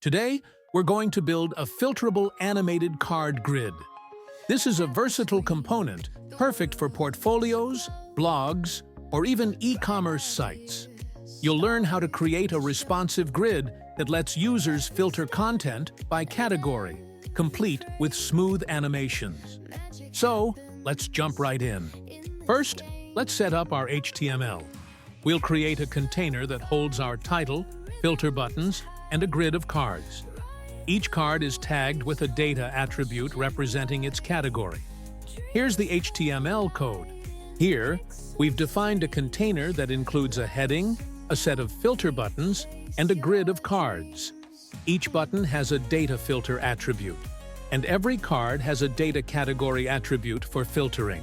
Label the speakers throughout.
Speaker 1: Today, we're going to build a filterable animated card grid. This is a versatile component, perfect for portfolios, blogs, or even e-commerce sites. You'll learn how to create a responsive grid that lets users filter content by category, complete with smooth animations. So, let's jump right in. First, let's set up our HTML. We'll create a container that holds our title, filter buttons, and a grid of cards. Each card is tagged with a data attribute representing its category. Here's the HTML code. Here, we've defined a container that includes a heading, a set of filter buttons, and a grid of cards. Each button has a data filter attribute, and every card has a data category attribute for filtering.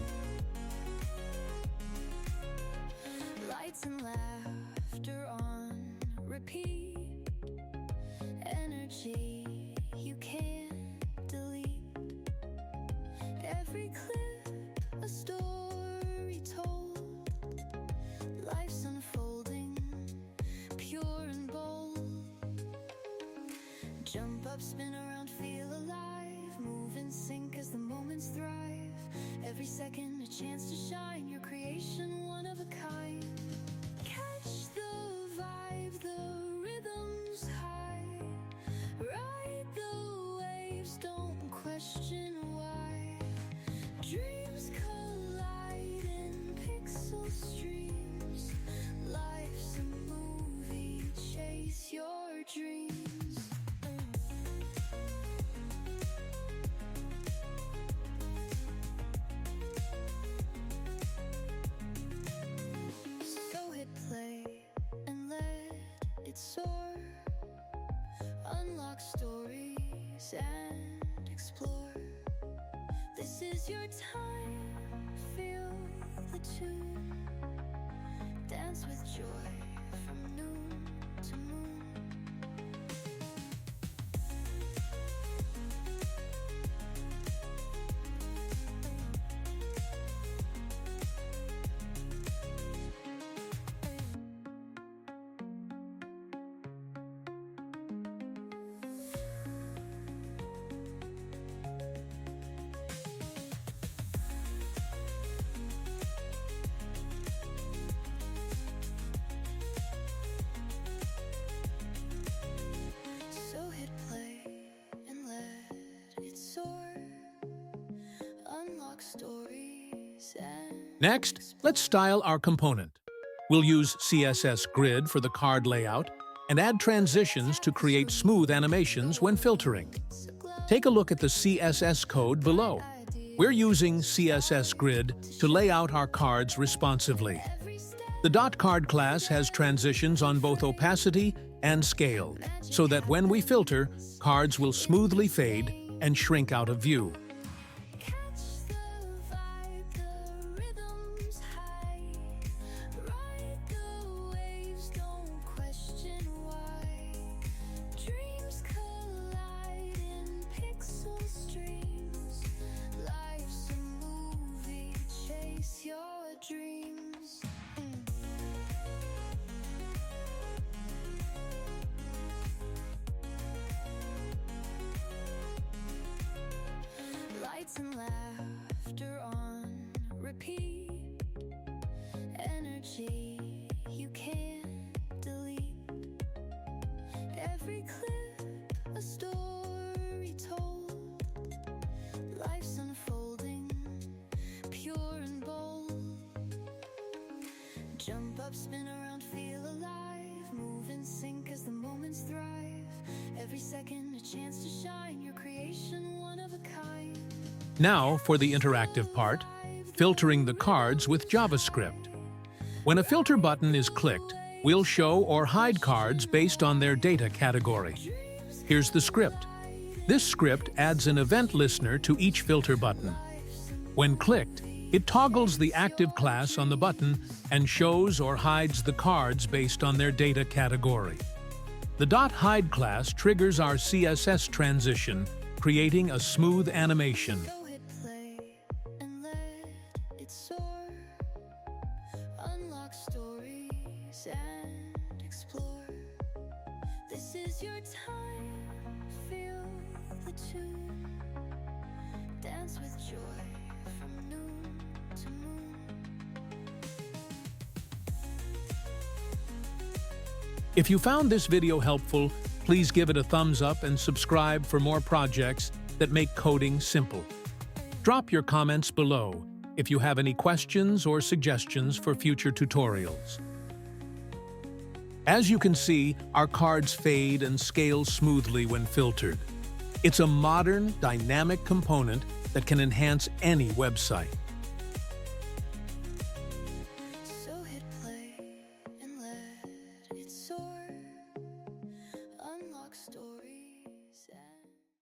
Speaker 2: Lights and laughter on repeat. Energy you can't delete. Every clip a story told. Life's unfolding, pure and bold. Jump up, spin around, feel alive. Move and sync as the moments thrive. Every second a chance to shine. Your creation one of a kind. Catch the vibe, the rhythm's high. Ride the waves, don't question why. Dreams collide in pixel streams. Life's a movie, chase your dreams. So hit play and let it soar. Unlock stories and explore. This is your time, feel the tune. Dance with joy from noon to moon. So hit play and let it soar. Unlock stories and
Speaker 1: Next, let's style our component. We'll use CSS Grid for the card layout and add transitions to create smooth animations when filtering. Take a look at the CSS code below. We're using CSS Grid to lay out our cards responsively. The .card class has transitions on both opacity and scale, so that when we filter, cards will smoothly fade and shrink out of view.
Speaker 2: catch the vibe, the rhythm's high. Ride the waves, don't question why. Dreams collide in pixel streams. Life's a movie, chase your dreams. Lights and laughter on repeat. Energy you can't delete. Every clip a story told. Life's unfolding, pure and bold. Jump up, spin around, feel alive. Move and sync as the moments thrive. Every second a chance to shine. Your creation one of a kind.
Speaker 1: Now for the interactive part, filtering the cards with JavaScript. When a filter button is clicked, we'll show or hide cards based on their data category. Here's the script. This script adds an event listener to each filter button. When clicked, it toggles the active class on the button and shows or hides the cards based on their data category. The .hide class triggers our CSS transition, creating a smooth animation.
Speaker 2: So hit play and let it soar. Unlock stories and explore. This is your time,
Speaker 1: If you found this video helpful, please give it a thumbs up and subscribe for more projects that make coding simple. Drop your comments below if you have any questions or suggestions for future tutorials. As you can see, our cards fade and scale smoothly when filtered. It's a modern, dynamic component that can enhance any website.